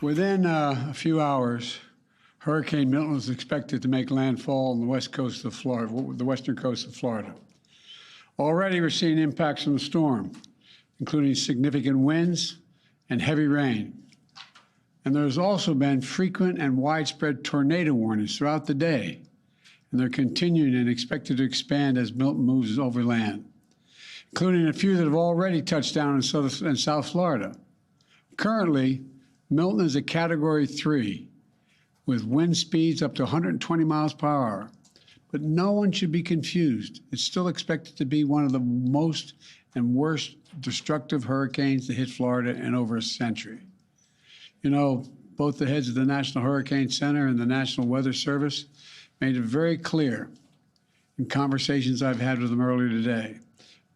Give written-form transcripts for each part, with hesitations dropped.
Within a few hours, Hurricane Milton is expected to make landfall on the west coast of Florida, the western coast of Florida. Already we're seeing impacts from the storm, including significant winds and heavy rain. And there's also been frequent and widespread tornado warnings throughout the day, and they're continuing and expected to expand as Milton moves overland, including a few that have already touched down in South Florida. Currently, Milton is a Category 3 with wind speeds up to 120 miles per hour. But no one should be confused. It's still expected to be one of the most and worst destructive hurricanes to hit Florida in over a century. You know, both the heads of the National Hurricane Center and the National Weather Service made it very clear in conversations I've had with them earlier today.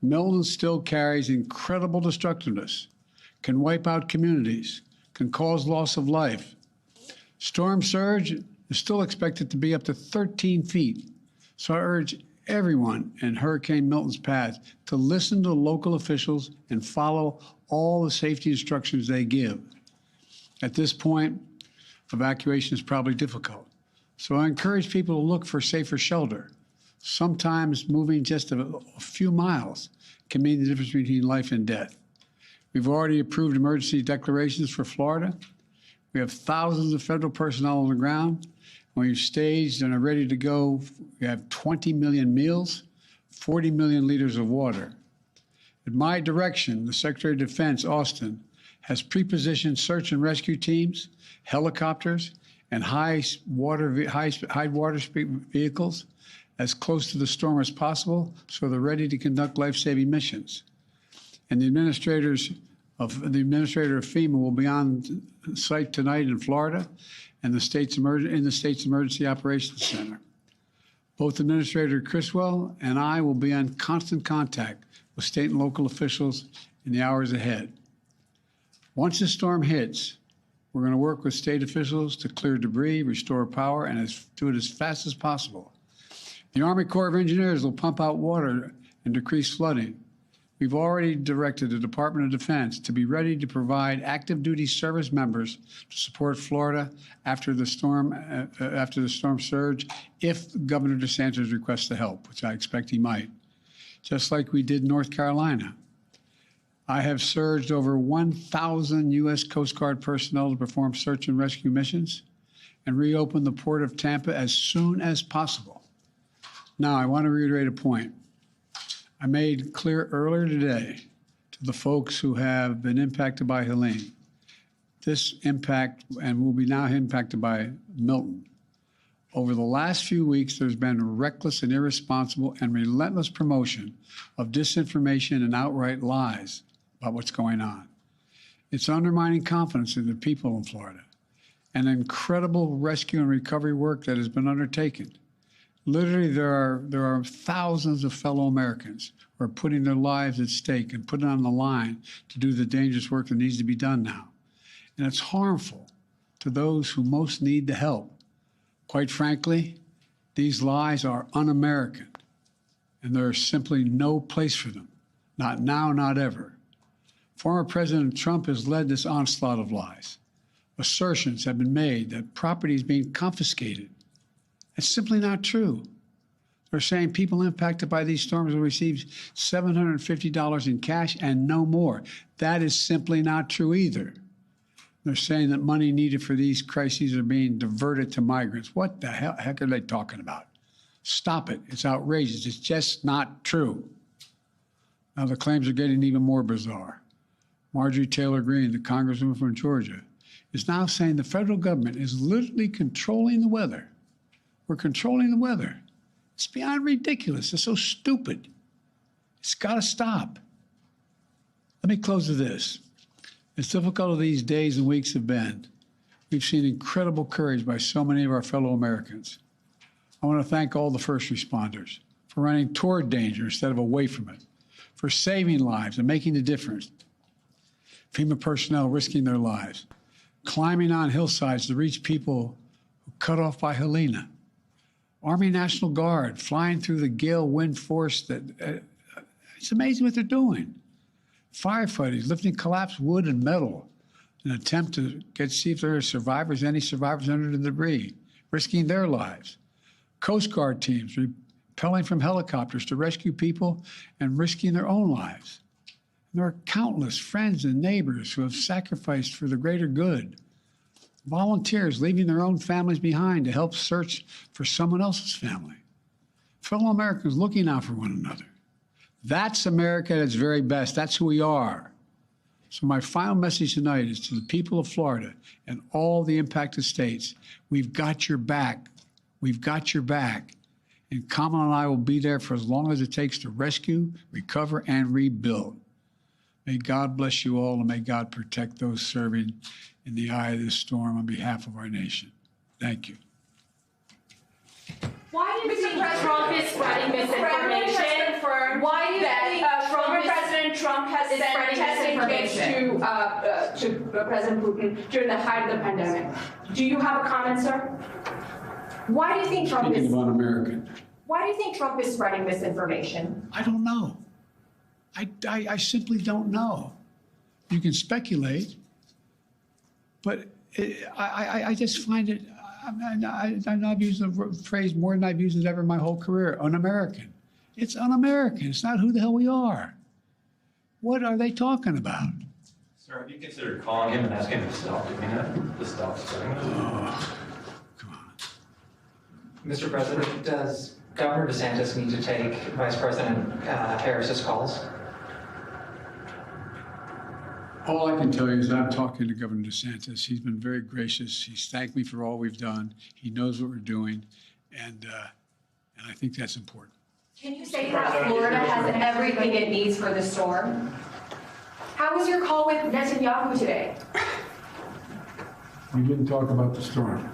Milton still carries incredible destructiveness, can wipe out communities, can cause loss of life. Storm surge is still expected to be up to 13 feet. So I urge everyone in Hurricane Milton's path to listen to local officials and follow all the safety instructions they give. At this point, evacuation is probably difficult. So I encourage people to look for safer shelter. Sometimes moving just a few miles can mean the difference between life and death. We've already approved emergency declarations for Florida. We have thousands of federal personnel on the ground. We've staged and are ready to go. We have 20 million meals, 40 million liters of water. At my direction, the Secretary of Defense, Austin, has pre-positioned search and rescue teams, helicopters, and high water speed vehicles as close to the storm as possible, so they're ready to conduct life-saving missions. And the administrator of FEMA will be on site tonight in Florida and the state's Emergency Operations Center. Both Administrator Criswell and I will be in constant contact with state and local officials in the hours ahead. Once the storm hits, we're going to work with state officials to clear debris, restore power, and do it as fast as possible. The Army Corps of Engineers will pump out water and decrease flooding. We've already directed the Department of Defense to be ready to provide active duty service members to support Florida after the storm surge if Governor DeSantis requests the help, which I expect he might, just like we did in North Carolina. I have surged over 1,000 U.S. Coast Guard personnel to perform search and rescue missions and reopen the port of Tampa as soon as possible. Now, I want to reiterate a point I made clear earlier today to the folks who have been impacted by Helene. This impact, and will be now impacted by Milton. Over the last few weeks, there's been reckless and irresponsible and relentless promotion of disinformation and outright lies about what's going on. It's undermining confidence in the people in Florida and incredible rescue and recovery work that has been undertaken. Literally, there are thousands of fellow Americans who are putting their lives at stake and putting on the line to do the dangerous work that needs to be done now. And it's harmful to those who most need the help. Quite frankly, these lies are un-American, and there is simply no place for them. Not now, not ever. Former President Trump has led this onslaught of lies. Assertions have been made that property is being confiscated. It's simply not true. They're saying people impacted by these storms will receive $750 in cash and no more. That is simply not true either. They're saying that money needed for these crises are being diverted to migrants. What the heck are they talking about? Stop it. It's outrageous. It's just not true. Now the claims are getting even more bizarre. Marjorie Taylor Greene, the congresswoman from Georgia, is now saying the federal government is literally controlling the weather. We're controlling the weather. It's beyond ridiculous. It's so stupid. It's got to stop. Let me close with this. As difficult as these days and weeks have been, we've seen incredible courage by so many of our fellow Americans. I want to thank all the first responders for running toward danger instead of away from it, for saving lives and making a difference. FEMA personnel risking their lives, climbing on hillsides to reach people who cut off by Helene. Army National Guard flying through the gale wind force that it's amazing what they're doing. Firefighters lifting collapsed wood and metal, an attempt to see if there are survivors, any survivors under the debris, risking their lives. Coast Guard teams rappelling from helicopters to rescue people and risking their own lives. And there are countless friends and neighbors who have sacrificed for the greater good. Volunteers leaving their own families behind to help search for someone else's family. Fellow Americans looking out for one another. That's America at its very best. That's who we are. So my final message tonight is to the people of Florida and all the impacted states. We've got your back. We've got your back. And Kamala and I will be there for as long as it takes to rescue, recover, and rebuild. May God bless you all, and may God protect those serving in the eye of this storm on behalf of our nation. Thank you. Why do you think Trump is spreading misinformation? Why do you think former President Trump has sent testing kits to President Putin during the height of the pandemic? Do you have a comment, sir? Why do you think Trump is un-American? Why do you think Trump is spreading misinformation? I don't know. I simply don't know. You can speculate, but I just find it. I've used the phrase more than I've used it ever in my whole career. Un-American. It's un-American. It's not who the hell we are. What are they talking about? Sir, have you considered calling him and asking him to stop doing that? To stop spreading it? Oh, come on. Mr. President, does Governor DeSantis need to take Vice President Harris's calls? All I can tell you is I'm talking to Governor DeSantis. He's been very gracious. He's thanked me for all we've done. He knows what we're doing, and I think that's important. Can you say that Florida has everything it needs for the storm? How was your call with Netanyahu today? We didn't talk about the storm.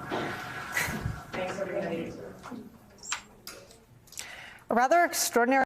Thanks, everybody. A rather extraordinary